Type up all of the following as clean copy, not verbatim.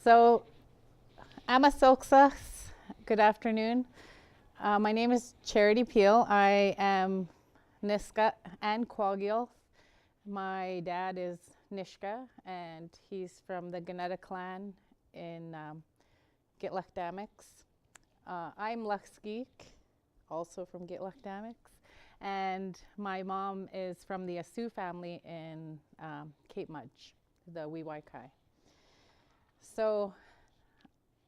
So, Amasilksas, good afternoon. My name is Charity Peal. I am Niska and Kwagil. My dad is Nishka, and he's from the Ganeta clan in Gitlach-Damics. I'm Luxgeek, also from Gitlach-Damics, and my mom is from the Asu family in Cape Mudge, the Wee-Wai-Kai. So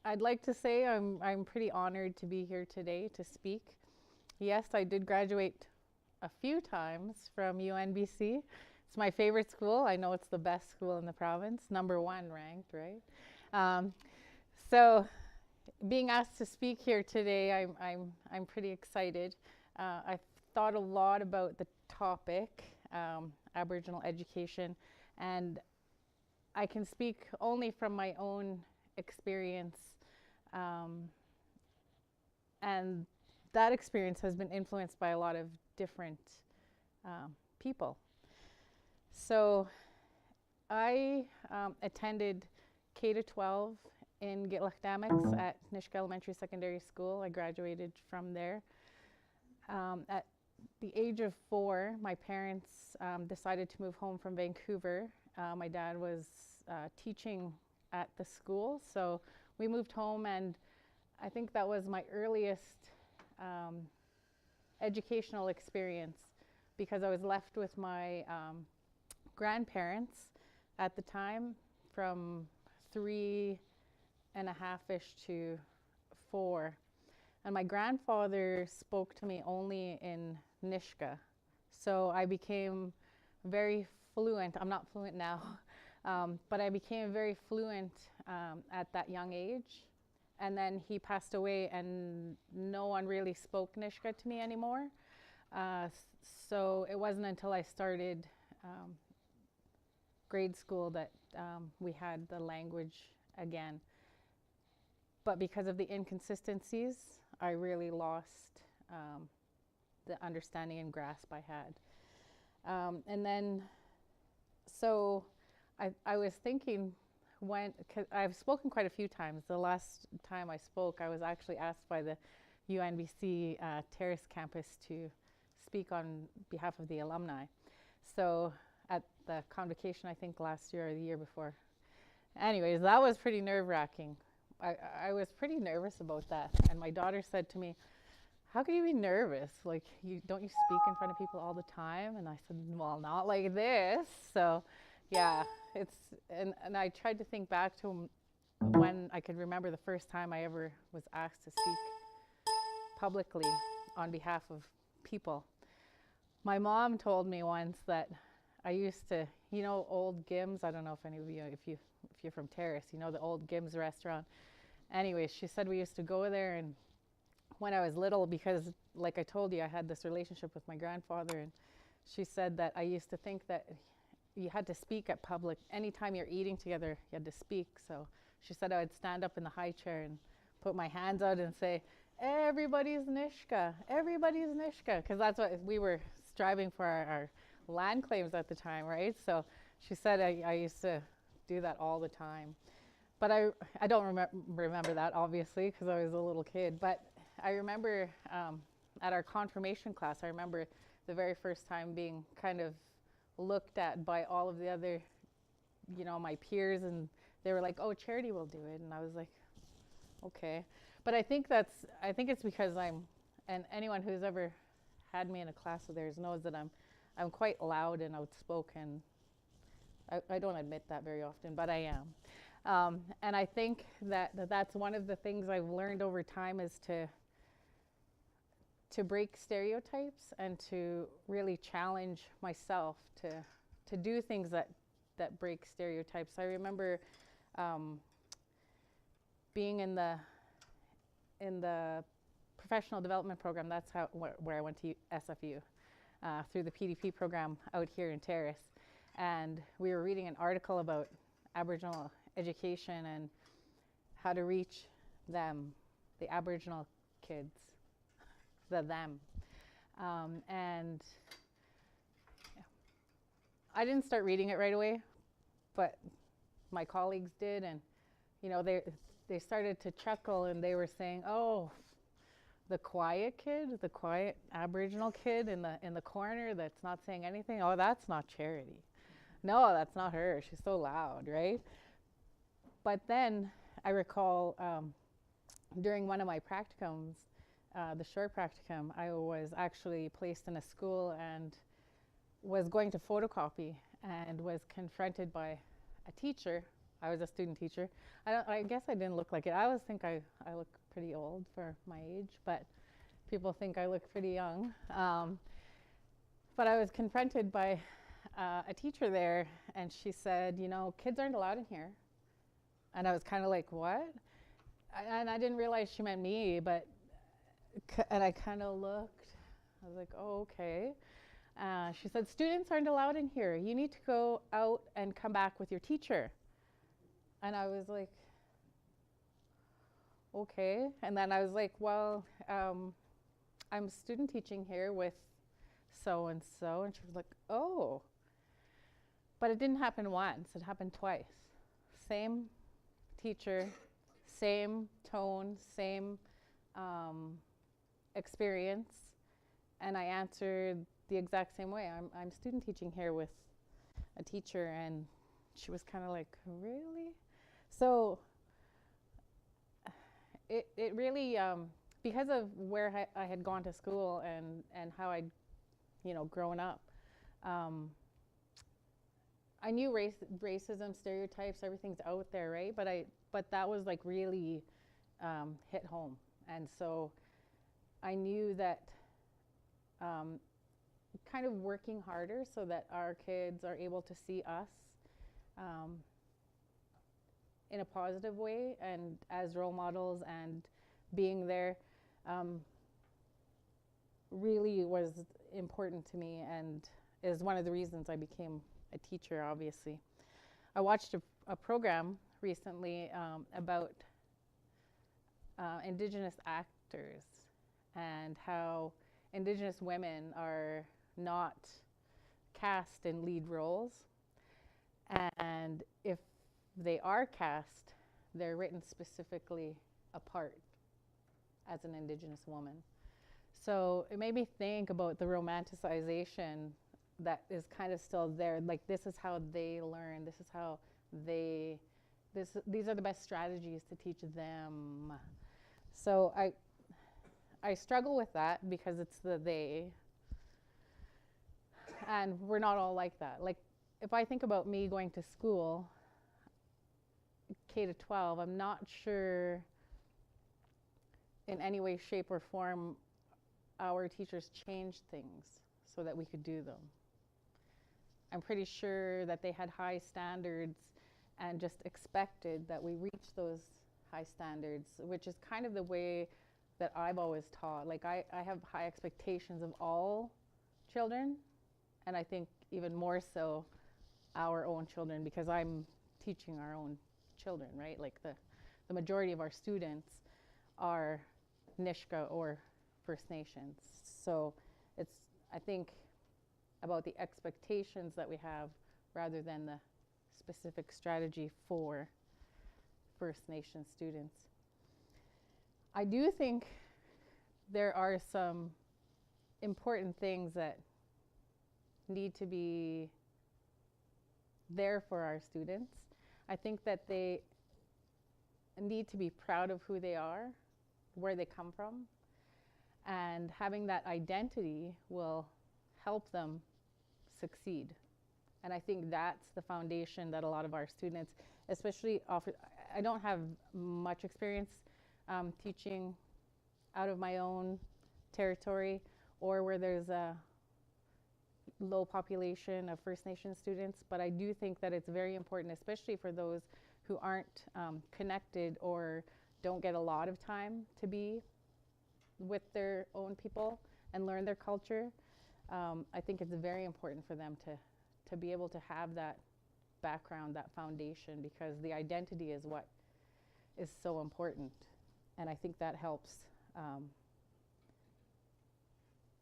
I'd like to say I'm pretty honored to be here today to speak. Yes, I did graduate a few times from UNBC. It's my favorite school. I know it's the best school in the province, #1 ranked, right? So being asked to speak here today, I'm pretty excited. I've thought a lot about the topic, Aboriginal education, and I can speak only from my own experience, and that experience has been influenced by a lot of different people. So I attended K-12 in Gitlach-Damics at Nishka Elementary Secondary School. I graduated from there. At the age of 4, my parents decided to move home from Vancouver. My dad was teaching at the school, so we moved home, and I think that was my earliest educational experience, because I was left with my grandparents at the time from 3.5-ish to 4. And my grandfather spoke to me only in Nishka. So I became very fluent. I'm not fluent now, but I became very fluent at that young age. And then he passed away, and no one really spoke Nishka to me anymore. So it wasn't until I started grade school that we had the language again. But because of the inconsistencies, I really lost the understanding and grasp I had. And then, so I was thinking, cause I've spoken quite a few times. The last time I spoke, I was actually asked by the UNBC Terrace campus to speak on behalf of the alumni. So at the convocation, I think last year or the year before. Anyways, that was pretty nerve-wracking. I was pretty nervous about that. And my daughter said to me, "How can you be nervous? Like, don't you speak in front of people all the time?" And I said, "Well, not like this." So yeah, and I tried to think back to when I could remember the first time I ever was asked to speak publicly on behalf of people. My mom told me once that I used to, old Gims. I don't know if any of you, if you're from Terrace, the old Gims restaurant. Anyways, she said we used to go there, and when I was little, because like I told you, I had this relationship with my grandfather, and she said that I used to think that you had to speak at public. Anytime you're eating together, you had to speak. So she said I would stand up in the high chair and put my hands out and say, "Everybody's Nishka, everybody's Nishka," because that's what we were striving for, our land claims at the time, right? So she said I used to do that all the time. But I don't remember that, obviously, because I was a little kid. But I remember at our confirmation class, I remember the very first time being kind of looked at by all of the other, my peers, and they were like, "Oh, Charity will do it." And I was like, okay. But I think it's because and anyone who's ever had me in a class of theirs knows that I'm quite loud and outspoken. I don't admit that very often, but I am. And I think that's one of the things I've learned over time, is to break stereotypes and to really challenge myself to do things that break stereotypes. I remember being in the professional development program. That's where I went to SFU through the PDP program out here in Terrace, and we were reading an article about Aboriginal education and how to reach them, the Aboriginal kids, them. And yeah. I didn't start reading it right away, but my colleagues did, and you know, they started to chuckle and they were saying, oh, the quiet kid, the quiet Aboriginal kid in the corner that's not saying anything, oh, that's not Charity. No, that's not her. She's so loud, right? But then I recall during one of my practicums, the short practicum, I was actually placed in a school and was going to photocopy and was confronted by a teacher. I was a student teacher. I guess I didn't look like it. I always think I look pretty old for my age, but people think I look pretty young. But I was confronted by a teacher there, and she said, you know, kids aren't allowed in here. And I was kind of like, what? And I didn't realize she meant me, but, and I kind of looked. I was like, oh, okay. She said, students aren't allowed in here. You need to go out and come back with your teacher. And I was like, okay. And then I was like, well, I'm student teaching here with so-and-so. And she was like, oh. But it didn't happen once. It happened twice. Same teacher, same tone, same experience. And I answered the exact same way. I'm student teaching here with a teacher. And she was kind of like, really? So it really, because of where I had gone to school and how I'd, you know, grown up, I knew racism, stereotypes, everything's out there, right? But that was like really hit home. And so I knew that kind of working harder so that our kids are able to see us in a positive way and as role models, and being there really was important to me and is one of the reasons I became a teacher, obviously. I watched a program recently about Indigenous actors and how Indigenous women are not cast in lead roles, and if they are cast, they're written specifically apart as an Indigenous woman. So it made me think about the romanticization that is kind of still there. Like, this is how they learn. This is how these are the best strategies to teach them. So I struggle with that because it's the they. And we're not all like that. Like, if I think about me going to school, K to 12, I'm not sure in any way, shape, or form our teachers changed things so that we could do them. I'm pretty sure that they had high standards and just expected that we reach those high standards, which is kind of the way that I've always taught. Like, I have high expectations of all children, and I think even more so our own children, because I'm teaching our own children, right? Like, the majority of our students are Nishka or First Nations. So it's, I think, about the expectations that we have rather than the specific strategy for First Nation students. I do think there are some important things that need to be there for our students. I think that they need to be proud of who they are, where they come from, and having that identity will help them succeed. And I think that's the foundation that a lot of our students, especially I don't have much experience teaching out of my own territory or where there's a low population of First Nation students, but I do think that it's very important, especially for those who aren't connected or don't get a lot of time to be with their own people and learn their culture. I think it's very important for them to be able to have that background, that foundation, because the identity is what is so important. And I think that helps.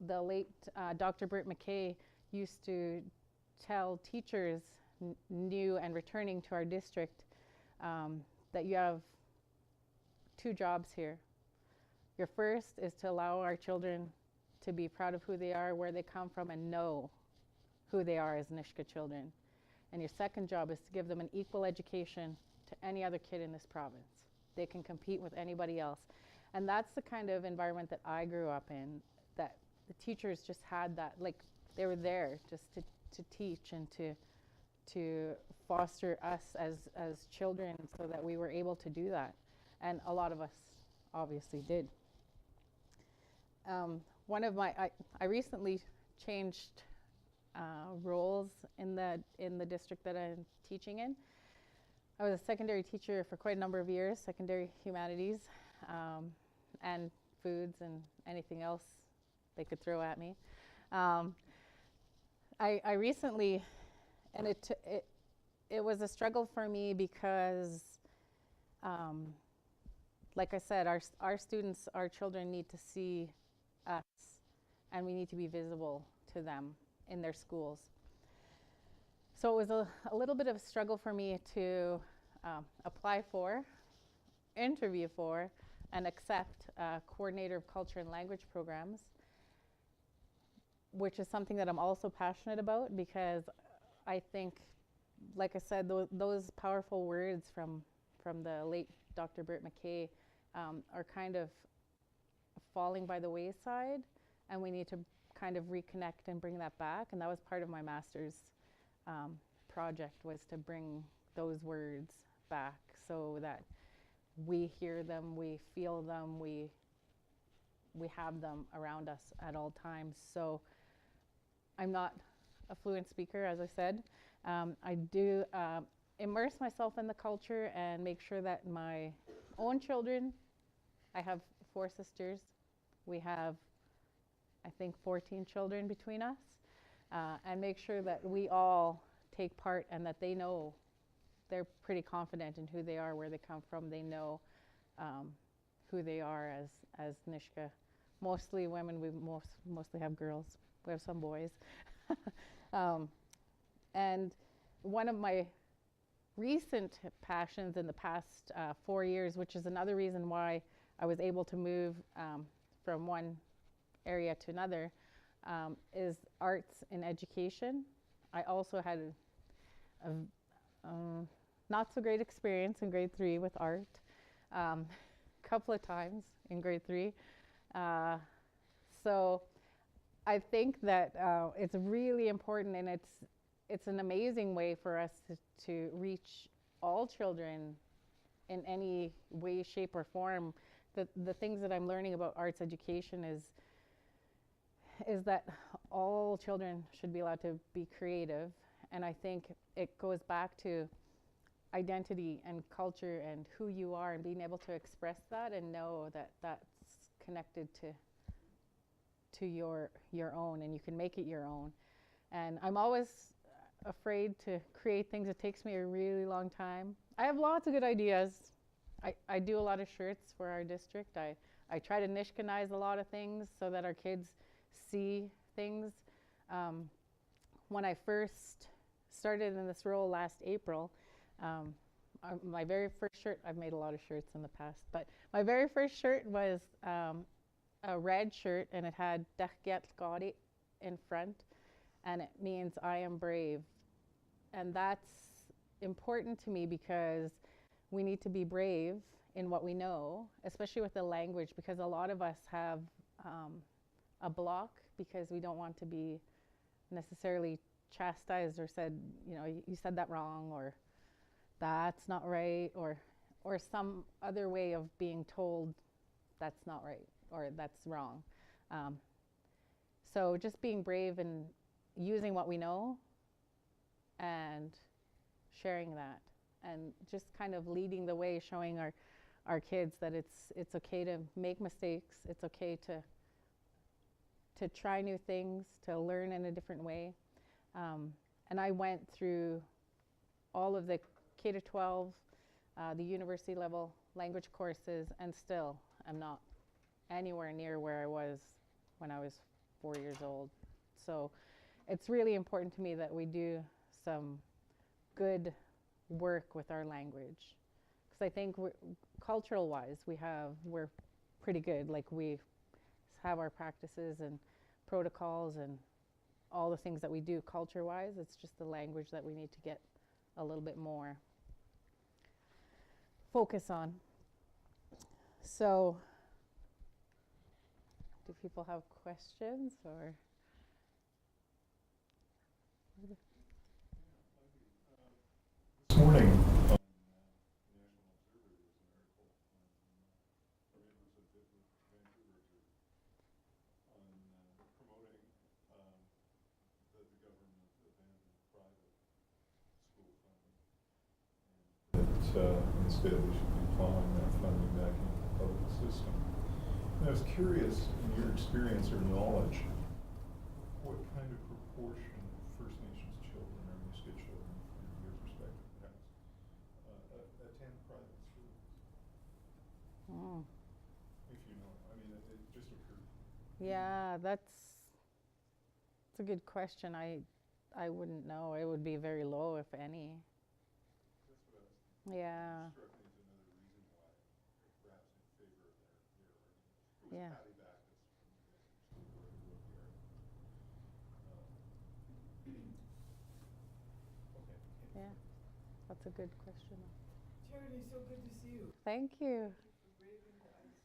The late Dr. Bert McKay used to tell teachers new and returning to our district that you have two jobs here. Your first is to allow our children to be proud of who they are, where they come from, and know who they are as Nisga'a children. And your second job is to give them an equal education to any other kid in this province. They can compete with anybody else. And that's the kind of environment that I grew up in, that the teachers just had that, like they were there just to teach and to foster us as children so that we were able to do that. And a lot of us obviously did. I recently changed roles in the district that I'm teaching in. I was a secondary teacher for quite a number of years, secondary humanities, and foods and anything else they could throw at me. I recently, and it was a struggle for me because, like I said, our students, our children need to see us, and we need to be visible to them in their schools. So it was a little bit of a struggle for me to apply for, interview for, and accept coordinator of culture and language programs, which is something that I'm also passionate about, because I think, like I said, those powerful words from the late Dr. Bert McKay are kind of falling by the wayside, and we need to kind of reconnect and bring that back. And that was part of my master's project, was to bring those words back so that we hear them, we feel them, we have them around us at all times. So I'm not a fluent speaker, as I said. I do immerse myself in the culture and make sure that my own children, I have 4 sisters, we have, I think, 14 children between us, and make sure that we all take part and that they know, they're pretty confident in who they are, where they come from. They know who they are as Nisga'a. Mostly women, we mostly have girls. We have some boys. And one of my recent passions in the past 4 years, which is another reason why I was able to move from one area to another, is arts in education. I also had a not so great experience in grade 3 with art, a couple of times in grade 3. So I think that it's really important, and it's an amazing way for us to reach all children in any way, shape, or form. The things that I'm learning about arts education is that all children should be allowed to be creative, and I think it goes back to identity and culture and who you are, and being able to express that and know that that's connected to your own, and you can make it your own. And I'm always afraid to create things. It takes me a really long time. I have lots of good ideas. I do a lot of shirts for our district. I try to Nisga'a-nize a lot of things so that our kids see things. When I first started in this role last April, my very first shirt, I've made a lot of shirts in the past, but my very first shirt was a red shirt, and it had Untitled Chapter in front, and it means I am brave. And that's important to me because we need to be brave in what we know, especially with the language, because a lot of us have a block because we don't want to be necessarily chastised or said, you said that wrong, or that's not right, or some other way of being told that's not right or that's wrong. So just being brave and using what we know and sharing that, and just kind of leading the way, showing our kids that it's okay to make mistakes, it's okay to try new things, to learn in a different way. And I went through all of the K-12, the university level language courses, and still I'm not anywhere near where I was when I was 4 years old. So it's really important to me that we do some good work with our language, because I think cultural-wise, we're pretty good. Like we have our practices and protocols and all the things that we do culture-wise. It's just the language that we need to get a little bit more focus on. So, do people have questions or? This morning on the National Observer, there was an article from the University of Vancouver on promoting that the government abandoned private school funding, and that instead we should be plowing that funding back into the public system. And I was curious, in your experience or knowledge, what kind of proportion of First Nations children or Muska children, from your perspective perhaps, attend private schools? If you know, I mean, it just occurred to me. Yeah, that's a good question. I wouldn't know. It would be very low, if any. That's what I was thinking. Yeah. It struck me as another reason why, perhaps in favor of their argument. It was Yeah. Patty Backus from the Vancouver School Board who wrote the article. Okay. Yeah, that's a good question. Charity, so good to see you. Thank you. Thank you for braving the ice.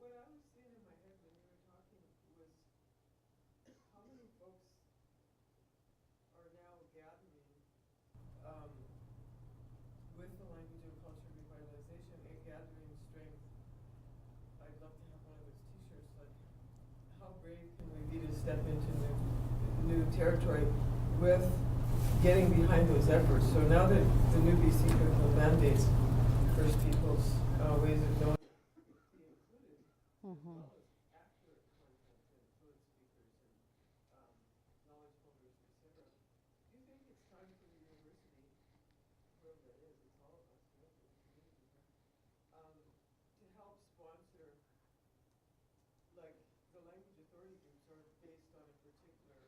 What I was seeing in my head when you were talking was how many folks are now gathering with the language and culture revitalization and gathering strength. I'd love to have one of those t-shirts, like how brave can we be to step into new territory with getting behind those efforts. So now that the new BC curriculum mandates First Peoples ways of knowing be included, as well as accurate content and fluent speakers and knowledge holders, etc. Do you think it's time for the university, whoever that is, it's all of us, right, the community here, to help sponsor, like the language authority groups are based on a particular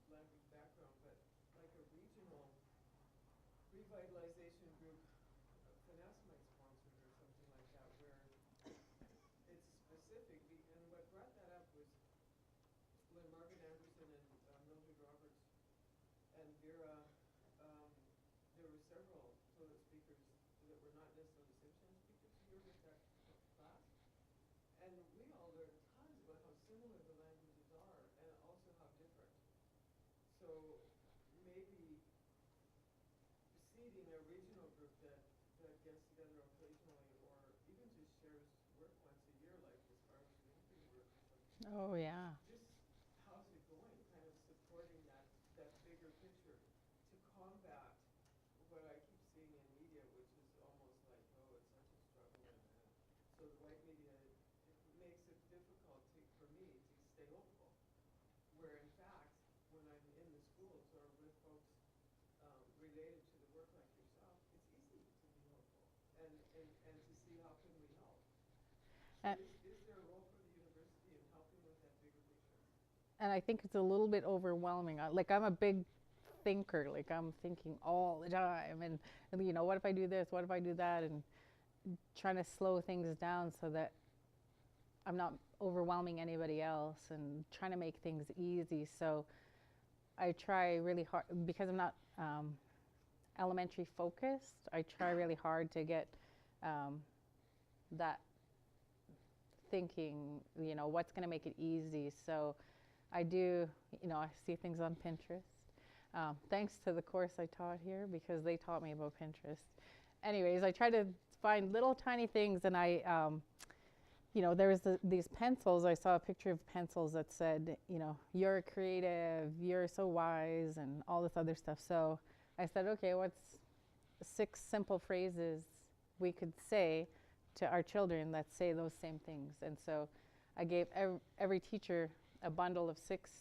language background, but like a regional revitalization group, finance might sponsor it or something like that, where it's specific. And what brought that up was when Margaret Anderson and Mildred Roberts and Vera, there were several fluent speakers that were not necessarily Simpson speakers who were with that class. And we all learned tons about how similar the languages are and also how different. So maybe seeding a regional group that gets together occasionally or even just shares work once a year, like as far as Winnipeg work or something. Oh, yeah. Just how's it going? Kind of supporting that bigger picture to combat what I keep seeing in media, which is almost like, oh, it's such a struggle. And so the white media, it makes it difficult for me to stay hopeful. Where in fact, when I'm in the schools or with folks related to the work like yourself, it's easy to be hopeful and to see how can we help. So is there a role for the university in helping with that bigger picture? And I think it's a little bit overwhelming. Like I'm a big thinker, like I'm thinking all the time and you know, what if I do this, what if I do that, and trying to slow things down so that I'm not overwhelming anybody else and trying to make things easy. So I try really hard, because I'm not elementary focused, I try really hard to get that thinking, you know, what's going to make it easy. So I do, you know, I see things on Pinterest. Thanks to the course I taught here, because they taught me about Pinterest. Anyways, I try to find little tiny things, and I, you know, there was these pencils. I saw a picture of pencils that said, you know, you're creative, you're so wise, and all this other stuff. So I said, okay, what's 6 simple phrases we could say to our children that say those same things? And so I gave every teacher a bundle of 6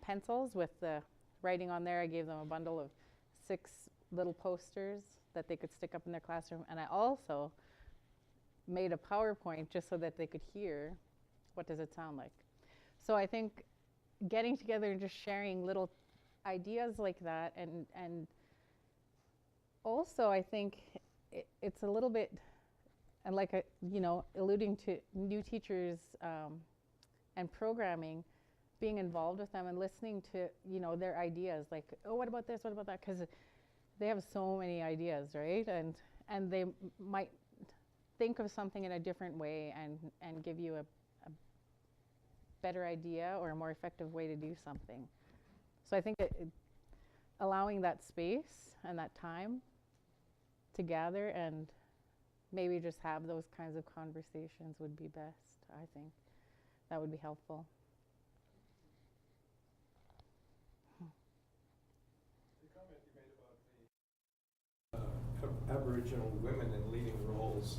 pencils with the writing on there. I gave them a bundle of 6 little posters that they could stick up in their classroom. And I also made a PowerPoint just so that they could hear what does it sound like. So I think getting together and just sharing little ideas like that, and also, I think it's a little bit, and like, alluding to new teachers and programming, being involved with them and listening to, their ideas, like, oh, what about this, what about that? Because they have so many ideas, right? And they might think of something in a different way and give you a better idea or a more effective way to do something. So I think allowing that space and that time to gather and maybe just have those kinds of conversations would be best, I think. That would be helpful. The comment you made about the Aboriginal women in leading roles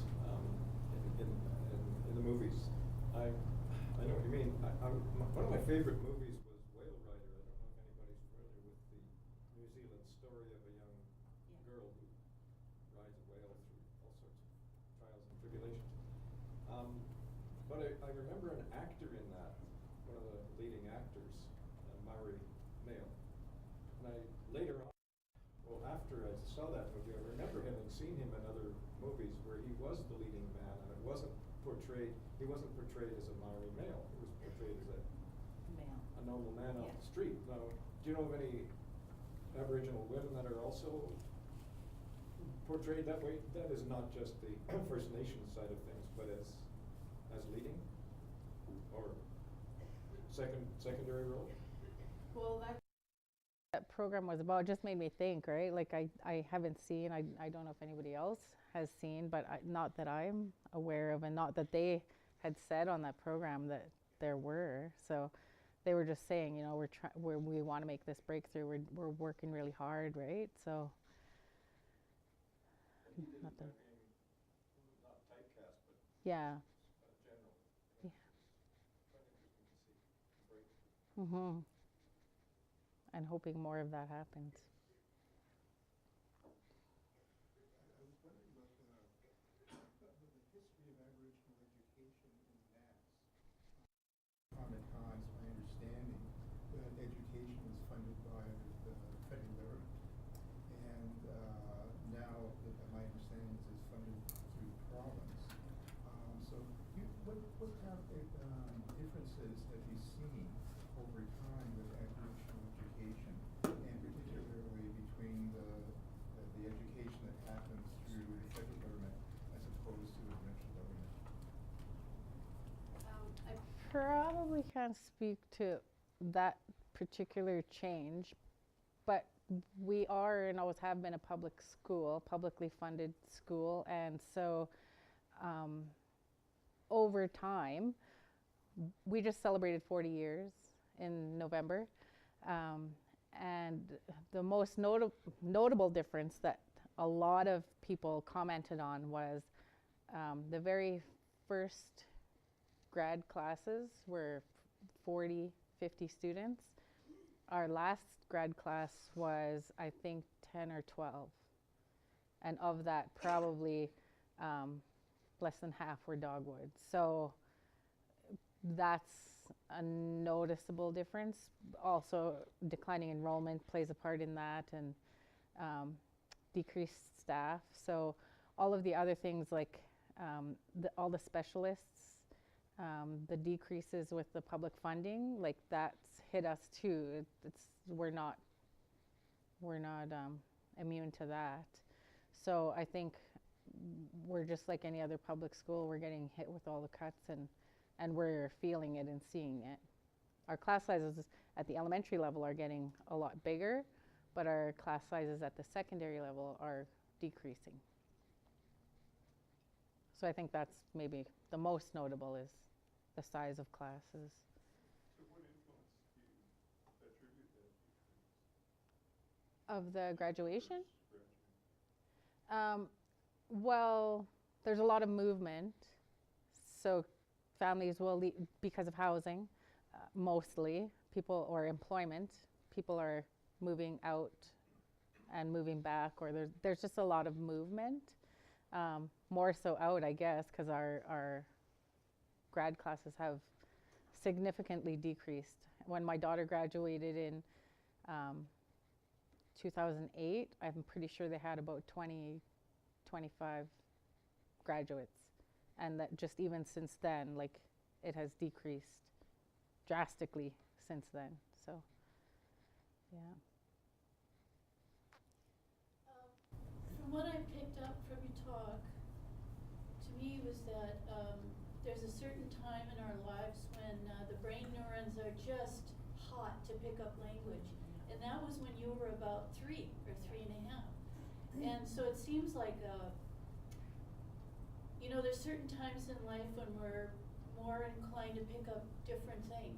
in the movies, I know what you mean. One of my favorite movies was Whale Rider. I don't know if anybody's familiar with the New Zealand story of a young girl who rides a whale through all sorts of trials and tribulations. But I remember an actor in that, one of the leading actors, a Maori male. And later on, well, after I saw that movie, I remember having seen him in other movies where he was the leading man, and he wasn't portrayed as a Maori male. He was portrayed as a normal man off the street. Now, do you know of any Aboriginal women that are also portrayed that way? That is not just the First Nations side of things, but as leading or secondary role? Well, that program was about, just made me think, right? Like I haven't seen, I don't know if anybody else has seen, but not that I'm aware of, and not that they had said on that program that there were. So they were just saying, we want to make this breakthrough. We're working really hard, right? So not typecast, but yeah. general. Yeah. Quite interesting to see a breakthrough. Mhm. And hoping more of that happens. I was wondering about the history of Aboriginal education in Mass. Common cons, my understanding that education was funded by the federal government, and now my understanding is it's funded through the province. So, what kind of differences have you seen over time with Aboriginal education, and particularly between the education that happens through the federal government as opposed to the provincial government? I probably can't speak to that particular change, but we are and always have been a publicly funded school, and so over time, we just celebrated 40 years in November, and the most notable difference that a lot of people commented on was the very first grad classes were 40, 50 students. Our last grad class was, I think, 10 or 12. And of that, probably less than half were dogwood. So that's a noticeable difference. Also, declining enrollment plays a part in that, and decreased staff. So all of the other things, like all the specialists, the decreases with the public funding, like that's hit us too. We're not immune to that. So I think we're just like any other public school. We're getting hit with all the cuts, and we're feeling it and seeing it. Our class sizes at the elementary level are getting a lot bigger, but our class sizes at the secondary level are decreasing. So I think that's maybe the most notable, is the size of classes. So what influence do you attribute that decrease? Of the graduation? Graduation. Well, there's a lot of movement. So families will leave because of housing, mostly, or employment. People are moving out and moving back, or there's just a lot of movement. More so out, I guess, because our grad classes have significantly decreased. When my daughter graduated in 2008, I'm pretty sure they had about 20, 25 graduates. And that just even since then, like, it has decreased drastically since then. So, yeah. From what I picked up from your talk, to me was that there's a certain time in our lives when the brain neurons are just hot to pick up language. And that was when you were about 3 or 3.5. And so it seems like, you know, there's certain times in life when we're more inclined to pick up different things.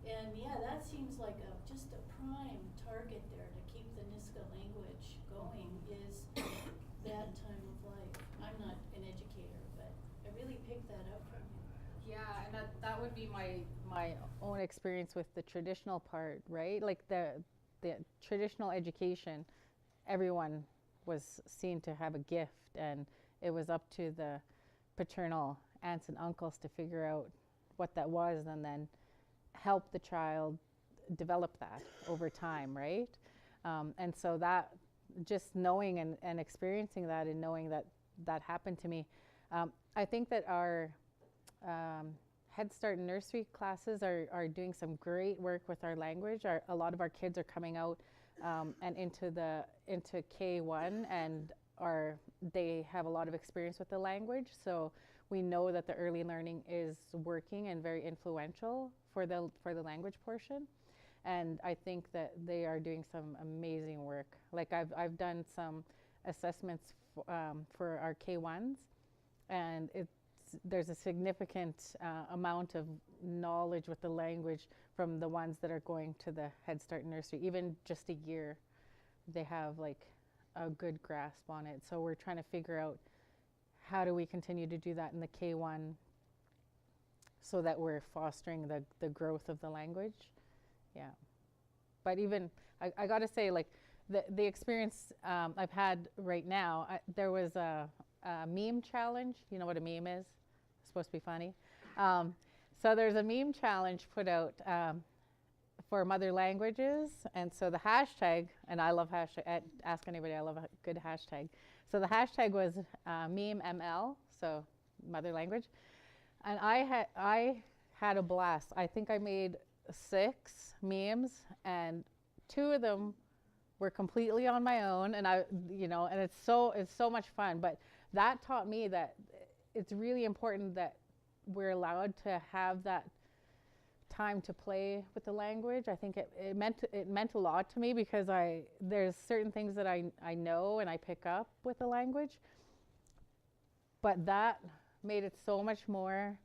And yeah, that seems like just a prime target there to keep the Niska language going is that time of life. I'm not an educator, but I really picked that up from you. Yeah, and that would be my own experience with the traditional part, right? Like the traditional education, everyone was seen to have a gift, and it was up to the paternal aunts and uncles to figure out what that was and then help the child develop that over time, right? And so that, just knowing and experiencing that and knowing that that happened to me, I think that our Head Start nursery classes are doing some great work with our language. A lot of our kids are coming out and into K1, and they have a lot of experience with the language. So we know that the early learning is working and very influential for the language portion. And I think that they are doing some amazing work. Like I've done some assessments for our K1s, and there's a significant amount of knowledge with the language from the ones that are going to the Head Start nursery. Even just a year, they have like a good grasp on it. So we're trying to figure out how do we continue to do that in the K1 so that we're fostering the growth of the language. Yeah. But even, I got to say, like, the experience I've had right now, there was a meme challenge. You know what a meme is? It's supposed to be funny. So there's a meme challenge put out for mother languages. And so the hashtag, and I love hashtag, ask anybody, I love a good hashtag. So the hashtag was meme ML, so mother language. And I had a blast. I think I made 6 memes, and 2 of them were completely on my own, and and it's so much fun. But that taught me that it's really important that we're allowed to have that time to play with the language. I think it meant a lot to me, because there's certain things that I know and I pick up with the language, but that made it so much more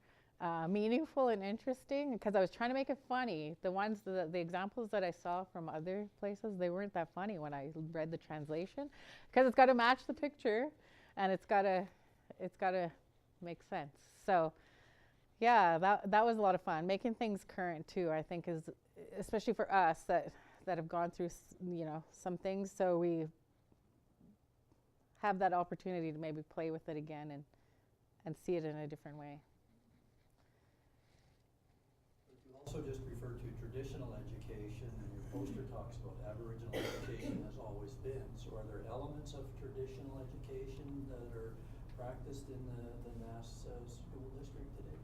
meaningful and interesting, because I was trying to make it funny. The examples that I saw from other places, they weren't that funny when I read the translation, because it's got to match the picture and it's got to make sense. So yeah, that was a lot of fun. Making things current too, I think, is especially for us that have gone through some things, so we have that opportunity to maybe play with it again and see it in a different way. You also just referred to traditional education, and your poster talks about Aboriginal education has always been. So are there elements of traditional education that are practiced in the Nass school district today?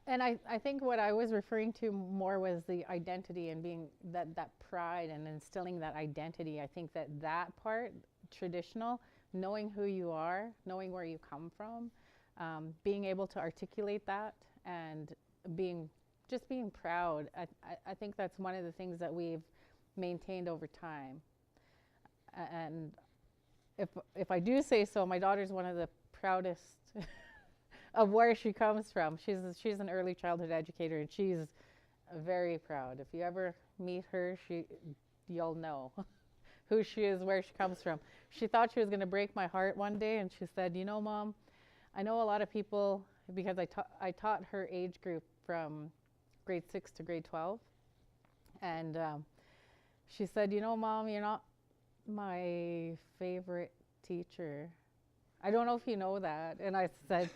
And I think what I was referring to more was the identity and being that pride and instilling that identity. I think that part, traditional, knowing who you are, knowing where you come from, being able to articulate that, and being proud. I think that's one of the things that we've maintained over time. And if I do say so, my daughter's one of the proudest of where she comes from. She's an early childhood educator, and she's very proud. If you ever meet her, you'll know who she is, where she comes from. She thought she was going to break my heart one day, and she said, "You know, Mom, I know a lot of people," because I taught her age group from grade 6 to grade 12, and she said, "You know, Mom, you're not my favorite teacher. I don't know if you know that." And I said,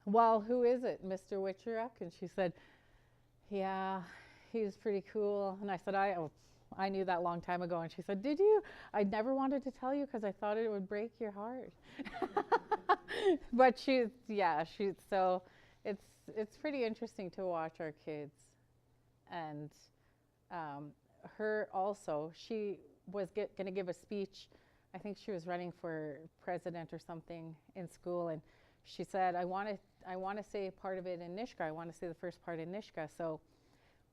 "Well, who is it, Mr. Witcheruk?" And she said, "Yeah, he's pretty cool." And I said, I knew that long time ago. And she said, did you? I never wanted to tell you because I thought it would break your heart. But so it's pretty interesting to watch our kids. And her also, she was going to give a speech. I think she was running for president or something in school, and she said, I want to say part of it in Nishka. I want to say the first part in Nishka. So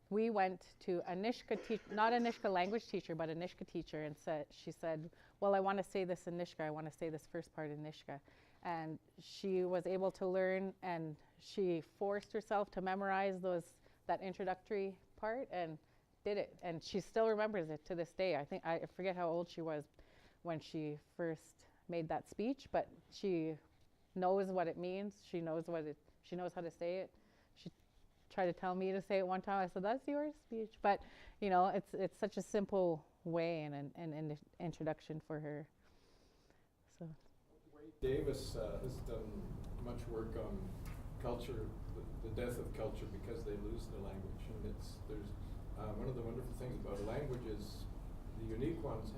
we went to a Nishka not a Nishka language teacher, but a Nishka teacher, and she said, well, I want to say this in Nishka. I want to say this first part in Nishka. And she was able to learn, and she forced herself to memorize that introductory part and did it. And she still remembers it to this day. I forget how old she was when she first made that speech, but she knows what it means. She knows how to say it. She tried to tell me to say it one time. I said, that's your speech. But it's such a simple way and an introduction for her. So Wade Davis has done much work on culture, the death of culture because they lose the language. And there's one of the wonderful things about a language is the unique ones.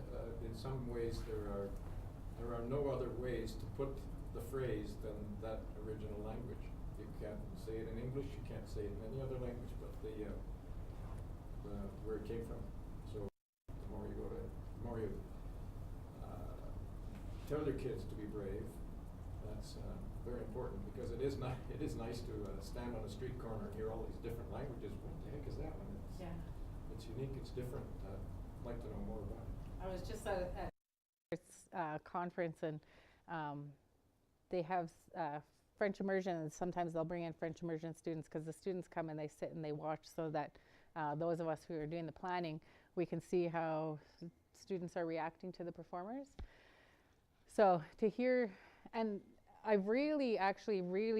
In some ways, there are no other ways to put the phrase than that original language. You can't say it in English. You can't say it in any other language but where it came from. So the more you tell your kids to be brave. That's very important because it is nice to stand on a street corner and hear all these different languages. What the heck is that one? It's unique. It's different. I'd like to know more about it. I was just at a conference, and they have French immersion, and sometimes they'll bring in French immersion students because the students come and they sit and they watch, so that those of us who are doing the planning, we can see how students are reacting to the performers. So to hear, and I've really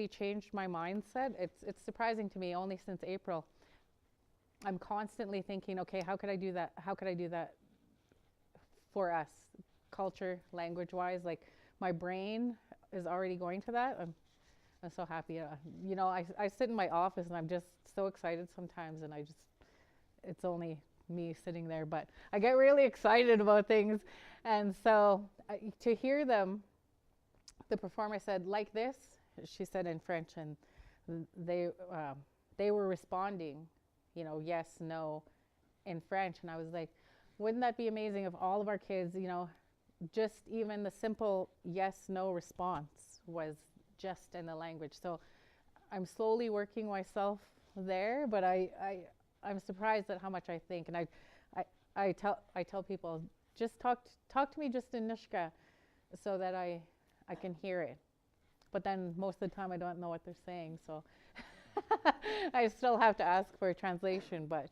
changed my mindset. It's surprising to me, only since April. I'm constantly thinking, okay, how could I do that? How could I do that for us, culture, language-wise? Like, my brain is already going to that. I'm so happy. I sit in my office and I'm just so excited sometimes, and it's only me sitting there, but I get really excited about things. And so to hear them, the performer said, like this, she said in French, and they were responding, yes, no, in French. And I was like, wouldn't that be amazing if all of our kids, just even the simple yes, no response was just in the language. So I'm slowly working myself there, but I'm surprised at how much I think. And I tell people, just talk to me just in Nishka so that I can hear it. But then most of the time I don't know what they're saying, so I still have to ask for a translation, but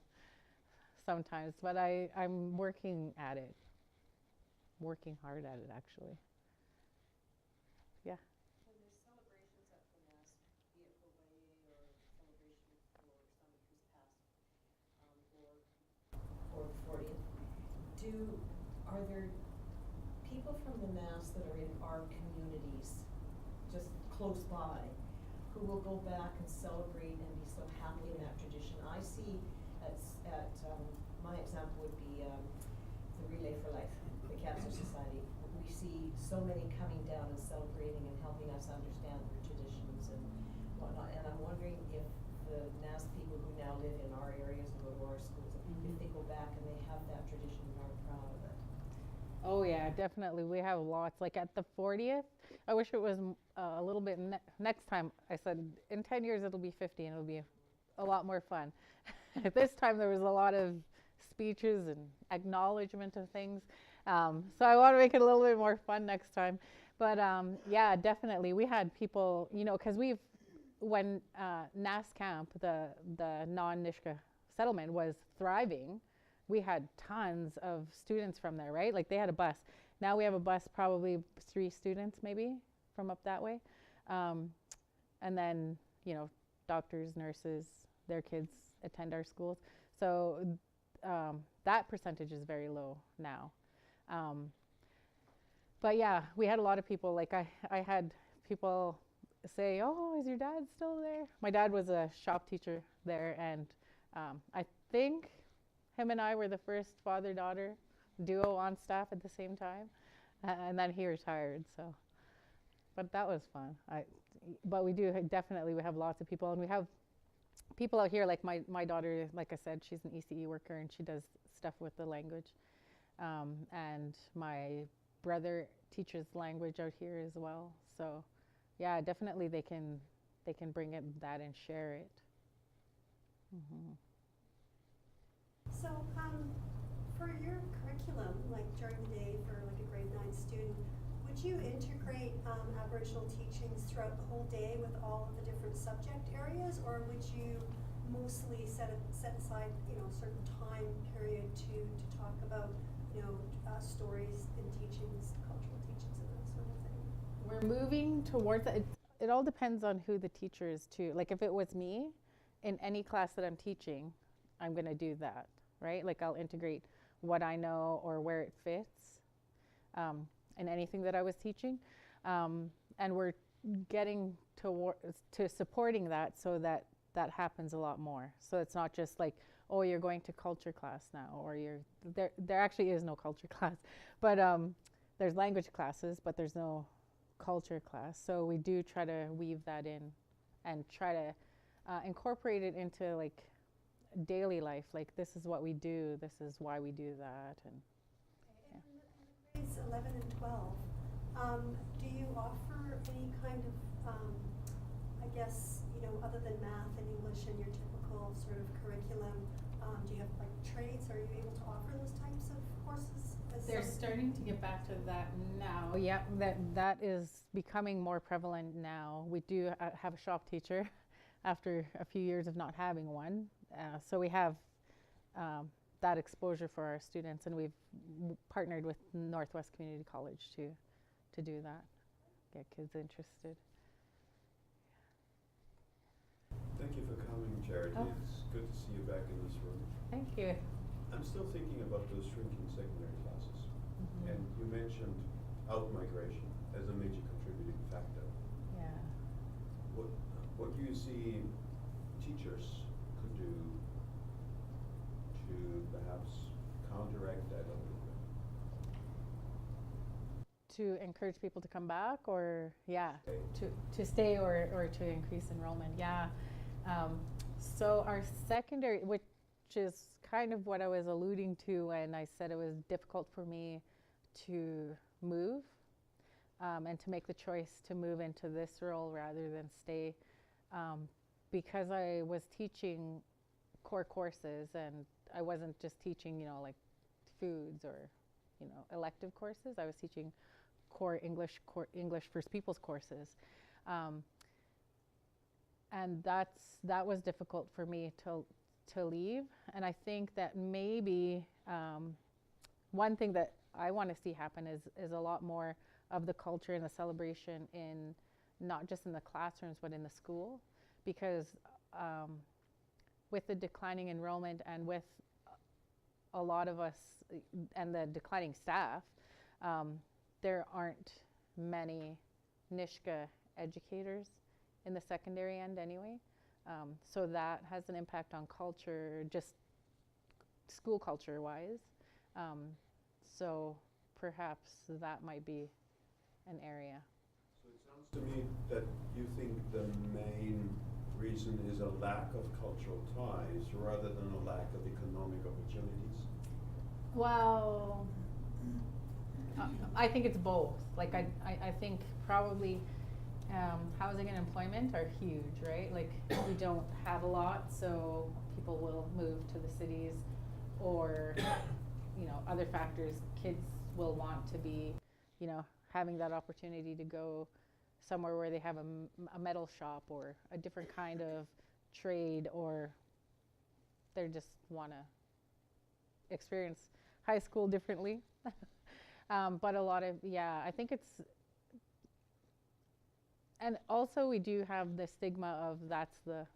sometimes. But I'm working at it. Working hard at it, actually. Yeah. When there's celebrations at the Mass, be it Hawaii or celebration for somebody who's passed, or the 40th, are there people from the Mass that are in our communities, just close by, who will go back and celebrate and be so happy in that tradition? I see at my example would be the Relay for Life, the Cancer Society. We see so many coming down and celebrating and helping us understand their traditions and whatnot. And I'm wondering if the Nass people who now live in our areas and go to our schools, if they go back and they have that tradition and are proud of it. Oh yeah, definitely. We have lots. Like at the 40th, I wish it was a little bit next time. I said in 10 years it'll be 50 and it'll be a lot more fun. This time there was a lot of speeches and acknowledgement of things. So I want to make it a little bit more fun next time. But yeah, definitely. We had people, because when Nass Camp, the non-Nishka settlement, was thriving, we had tons of students from there, right? Like they had a bus. Now we have a bus, probably 3 students maybe from up that way. And then, doctors, nurses, their kids attend our schools. So that percentage is very low now. But yeah, we had a lot of people, like I had people say, oh, is your dad still there? My dad was a shop teacher there, and I think him and I were the first father-daughter duo on staff at the same time, and then he retired. So, but that was fun. But we do definitely, we have lots of people, and we have people out here, like my daughter, like I said, she's an ECE worker and she does stuff with the language. And my brother teaches language out here as well. So yeah, definitely they can bring that and share it. Mm-hmm. So for your curriculum, like during the day for like a grade 9 student, would you integrate Aboriginal teachings throughout the whole day with all of the different subject areas, or would you mostly set aside, a certain time period to talk about, stories and teachings, cultural teachings, and that sort of thing? We're moving towards that. It all depends on who the teacher is too. Like if it was me, in any class that I'm teaching, I'm going to do that, right? Like I'll integrate what I know or where it fits in anything that I was teaching. And we're getting to supporting that so that that happens a lot more. So it's not just like, oh, you're going to culture class now, or there actually is no culture class, but there's language classes, but there's no culture class. So we do try to weave that in and try to incorporate it into like daily life. Like this is what we do, this is why we do that. And in the grades 11 and 12, do you offer any kind of, I guess, other than math and English and your typical sort of curriculum, do you have like trades? Are you able to offer those types of courses? They're starting to get back to that now. Yeah, that is becoming more prevalent now. We do have a shop teacher after a few years of not having one. So we have that exposure for our students, and we've partnered with Northwest Community College to do that, get kids interested. Thank you for coming, Charity. Oh. It's good to see you back in this room. Thank you. I'm still thinking about those shrinking secondary classes. Mm-hmm. And you mentioned out-migration as a major contributing factor. Yeah. What do you see teachers could do to perhaps counteract that a little bit? To encourage people to come back, or Stay. to stay or to increase enrollment. Yeah. So our secondary, which is kind of what I was alluding to when I said it was difficult for me to move and to make the choice to move into this role rather than stay, because I was teaching core courses and I wasn't just teaching, like foods or, elective courses. I was teaching core English First Peoples courses. And that was difficult for me to leave. And I think that maybe one thing that I want to see happen is a lot more of the culture and the celebration in not just in the classrooms but in the school, because with the declining enrollment and with a lot of us and the declining staff, there aren't many Nishka educators in the secondary end anyway. So that has an impact on culture, just school culture wise. So perhaps that might be an area. So it sounds to me that you think the main reason is a lack of cultural ties rather than a lack of economic opportunities. Well, I think it's both. Like I think probably housing and employment are huge, right? Like we don't have a lot, so people will move to the cities, or other factors. Kids will want to be, having that opportunity to go somewhere where they have a metal shop or a different kind of trade, or they just want to experience high school differently. But a lot of, I think it's, and also we do have the stigma of that's the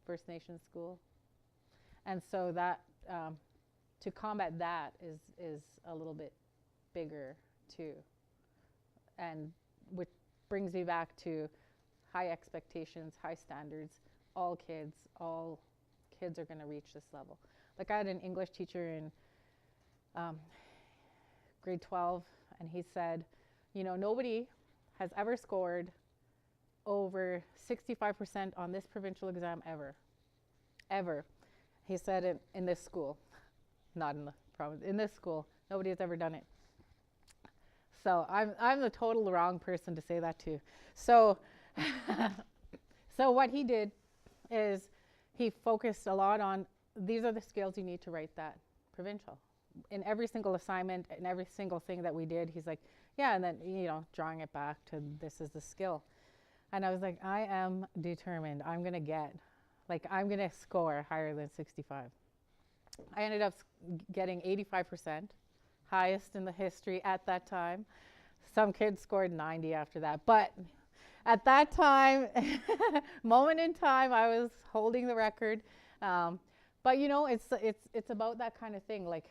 First Nations school. And so that, to combat that is a little bit bigger too. And which brings me back to high expectations, high standards. All kids are going to reach this level. Like I had an English teacher in grade 12, and he said, you know, nobody has ever scored over 65% on this provincial exam ever. He said in this school, not in the province, in this school, nobody has ever done it. So I'm the total wrong person to say that to. So, so what he did is he focused a lot on, these are the skills you need to write that provincial. In every single assignment, in every single thing that we did, he's like, yeah, and then, you know, drawing it back to this is the skill. And I was like, I am determined. I'm going to score higher than 65. I ended up getting 85%, highest in the history at that time. Some kids scored 90 after that. But at that time, moment in time, I was holding the record. But, you know, it's about that kind of thing, like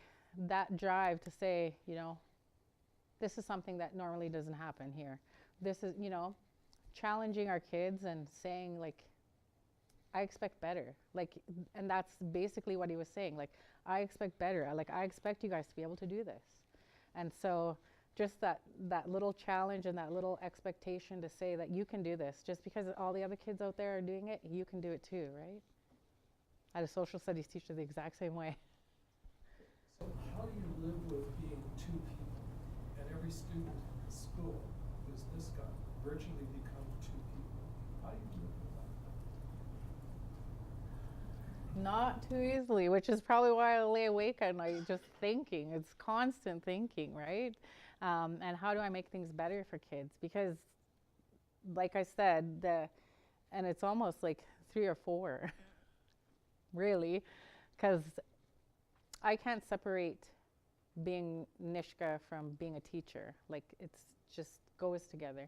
that drive to say, you know, this is something that normally doesn't happen here. This is, you know, challenging our kids and saying, like, I expect better. Like, and that's basically what he was saying. Like, I expect better. Like, I expect you guys to be able to do this. And so just that little challenge and that little expectation to say that you can do this. Just because all the other kids out there are doing it, you can do it too, right? I had a social studies teacher the exact same way. So how do you live with being two people? And every student in the school who's this guy virtually become two people. How do you live with that? Not too easily, which is probably why I lay awake at night just thinking. It's constant thinking, right? And how do I make things better for kids? Because, like I said, and it's almost like 3 or 4, really, because I can't separate being Nishka from being a teacher. Like, it's just goes together.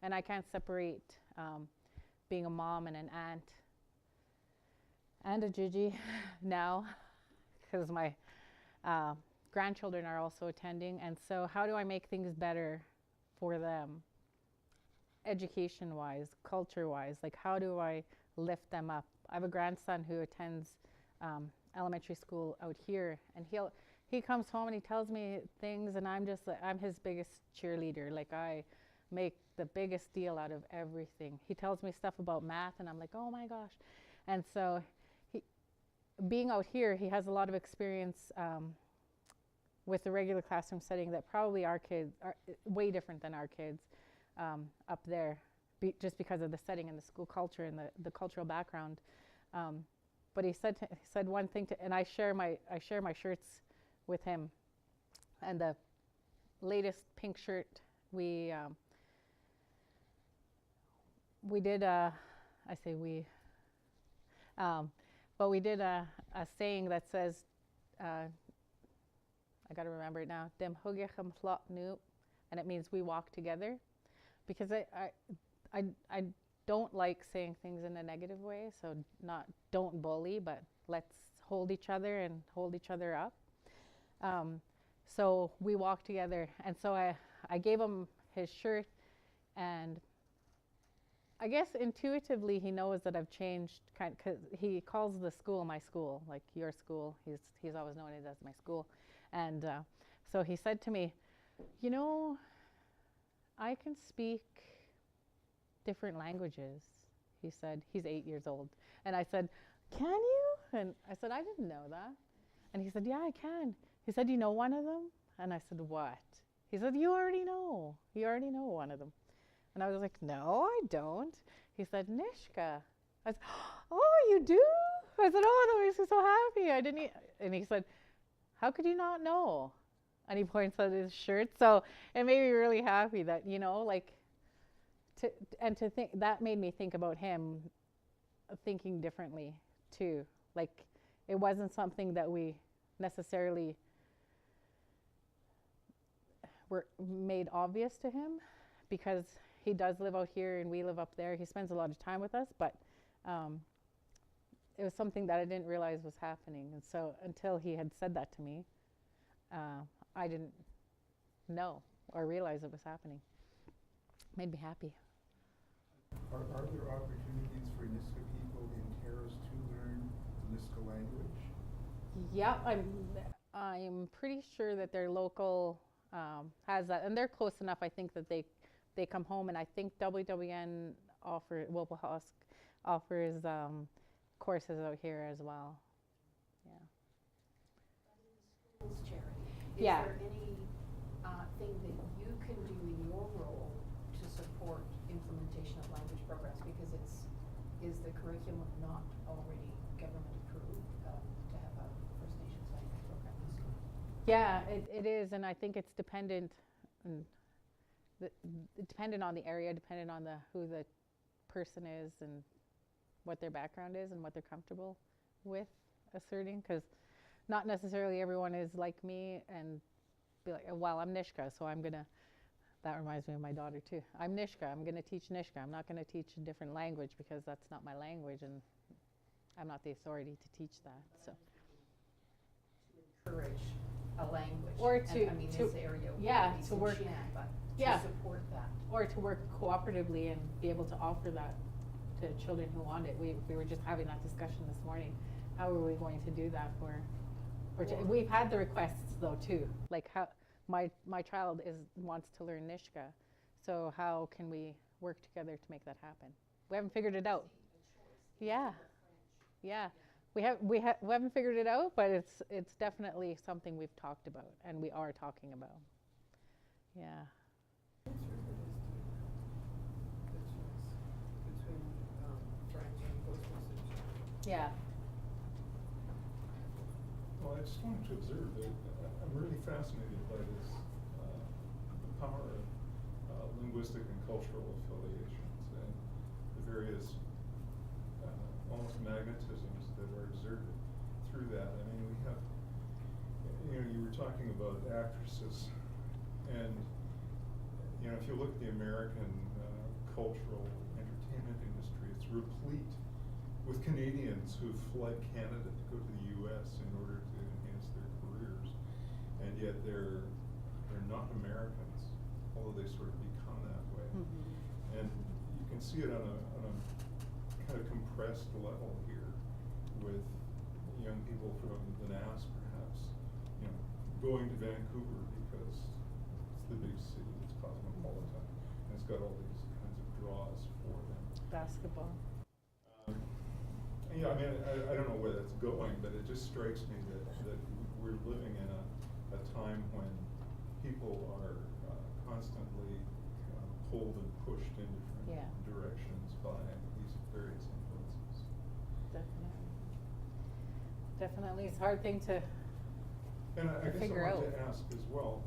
And I can't separate being a mom and an aunt and a Gigi now, because my grandchildren are also attending. And so how do I make things better for them, education-wise, culture-wise? Like, how do I lift them up? I have a grandson who attends elementary school out here, and he comes home and he tells me things, and I'm just like, I'm his biggest cheerleader. Like, I make the biggest deal out of everything. He tells me stuff about math, and I'm like, oh my gosh. And so being out here, he has a lot of experience with the regular classroom setting that probably our kids are way different than our kids up there, just because of the setting and the school culture and the cultural background. But he said one thing and I share my shirts with him. And the latest pink shirt we did I say we. But we did a saying that says, I got to remember it now, Dem hugichem flot nu, and it means we walk together. Because I don't like saying things in a negative way, so don't bully, but let's hold each other and hold each other up. So we walk together, and so I gave him his shirt, and I guess intuitively he knows that I've changed, because he calls the school my school, like your school. He's always known it as my school. And so he said to me, you know, I can speak different languages. He said, he's 8 years old. And I said, can you? And I said, I didn't know that. And he said, yeah, I can. He said, you know one of them? And I said, what? He said, you already know. You already know one of them. And I was like, no, I don't. He said, Nishka. I said, oh, you do? I said, oh, that makes me so happy. And he said, how could you not know? And he points at his shirt. So it made me really happy that, you know, like, to think, that made me think about him thinking differently too. Like, it wasn't something that we necessarily were made obvious to him, because he does live out here and we live up there. He spends a lot of time with us, but it was something that I didn't realize was happening. And so until he had said that to me, I didn't know or realize it was happening. Made me happy. Are there opportunities for Niska people in Terrace to learn the Niska language? Yeah, I'm pretty sure that their local has that, and they're close enough. I think that they come home, and I think WWN Wilberhusk offers courses out here as well. Yeah. Schools charity. Yeah. Is there any thing that you can do in your role to support implementation of language programs? Because is the curriculum not already government approved to have a First Nations language program in school? Yeah, it is, and I think it's dependent on the area, dependent on who the person is and what their background is and what they're comfortable with asserting, because not necessarily everyone is like me and be like, well, I'm Nishka, so that reminds me of my daughter too. I'm Nishka, I'm gonna teach Nishka. I'm not gonna teach a different language because that's not my language and I'm not the authority to teach that, so. To encourage a language. Or and, to- I mean, to- this area yeah, would be to work- Xinjiang, but yeah. to support that. Or to work cooperatively and be able to offer that to children who want it. We were just having that discussion this morning. How are we going to do that we've had the requests though too. Like how my child wants to learn Nishka, so how can we work together to make that happen? We haven't figured it out. Yeah, yeah. We haven't figured it out, but it's definitely something we've talked about and we are talking about. Yeah. What's your biggest between French and post-message? Yeah. Well, I just wanted to observe that I'm really fascinated by this, the power of linguistic and cultural affiliations and the various almost magnetisms that are exerted through that. I mean, we have, you were talking about actresses, and if you look at the American cultural entertainment industry, it's replete with Canadians who've fled Canada to go to the U.S. in order to enhance their careers, and yet they're not Americans, although they sort of become that way. Mm-hmm. And you can see it on a kind of compressed level here, with young people from the NAS perhaps, going to Vancouver because it's the big city, it's cosmopolitan, and it's got all these kinds of draws for them. Basketball. Yeah, I mean, I don't know where that's going, but it just strikes me that we're living in a time when people are constantly pulled and pushed in different directions by these various influences. Definitely. Definitely, it's a hard thing to And I guess I figure out. wanted to ask as well,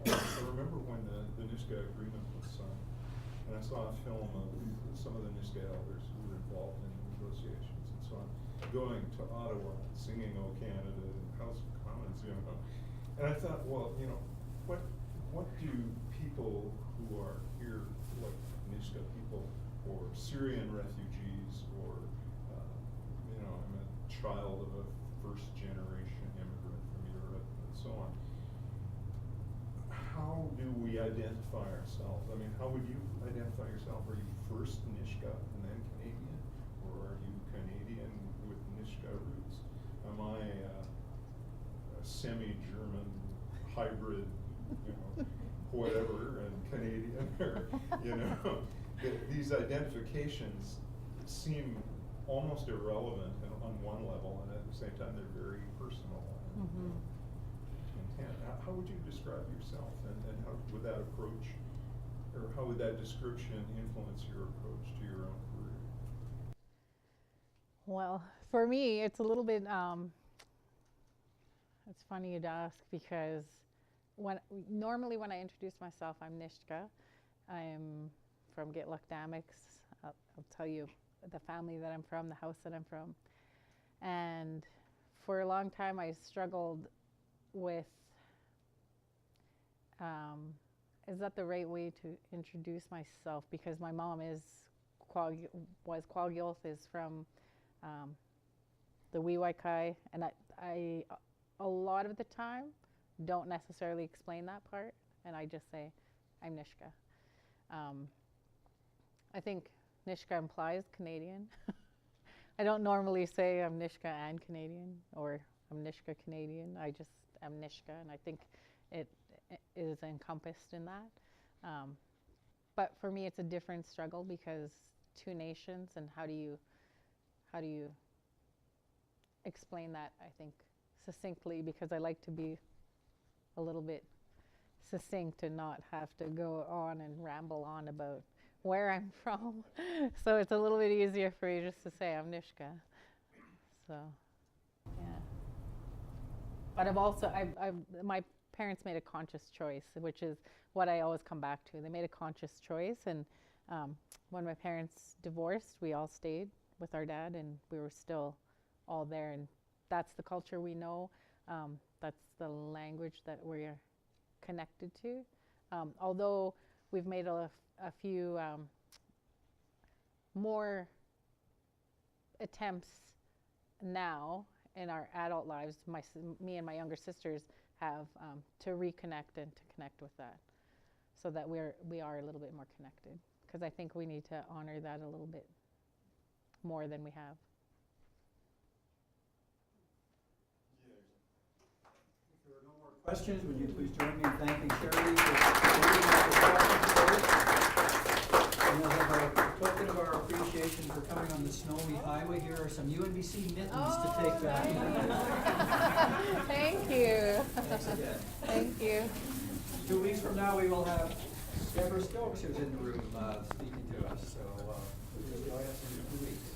I remember when the Nishka agreement was signed, and I saw a film of some of the Nishka elders who were involved in the negotiations and so on, going to Ottawa, singing "O Canada" in the House of Commons, and I thought, well, what do people who are here, like Nishka people, or Syrian refugees, or I'm a child of a first-generation immigrant from Europe, and so on. How do we identify ourselves? I mean, how would you identify yourself? Are you first Nishka and then Canadian, or are you Canadian with Nishka roots? Am I a semi-German hybrid, whatever, and Canadian, or these identifications seem almost irrelevant on one level, and at the same time they're very personal and intent. How would you describe yourself, and how would that approach, or how would that description influence your approach to your own career? Well, for me, it's a little bit, it's funny you'd ask, because normally when I introduce myself, I'm Nishka. I'm from Gitluk Damiks. I'll tell you the family that I'm from, the house that I'm from. And for a long time I struggled with, is that the right way to introduce myself? Because my mom was Kwagilth, is from the Wiiwaikai, and I a lot of the time don't necessarily explain that part, and I just say I'm Nishka. I think Nishka implies Canadian. I don't normally say I'm Nishka and Canadian, or I'm Nishka Canadian. I just am Nishka, and I think it is encompassed in that. But for me, it's a different struggle because two nations, and how do you explain that, I think, succinctly, because I like to be a little bit succinct and not have to go on and ramble on about where I'm from. So it's a little bit easier for me just to say I'm Nishka. So, yeah. But my parents made a conscious choice, which is what I always come back to. They made a conscious choice, and when my parents divorced, we all stayed with our dad, and we were still all there, and that's the culture we know. That's the language that we're connected to. Although we've made a few more attempts now in our adult lives, me and my younger sisters have to reconnect and to connect with that, so that we are a little bit more connected, because I think we need to honor that a little bit more than we have. If there are no more questions, would you please join me in thanking Sherry for leading our discussion today? And we'll have a token of our appreciation for coming on the snowy highway. Here are some UNBC mittens to take back. Thank you. Thanks again. Thank you. 2 weeks from now, we will have Deborah Stokes, who's in the room, speaking to us. So, please join us in 2 weeks.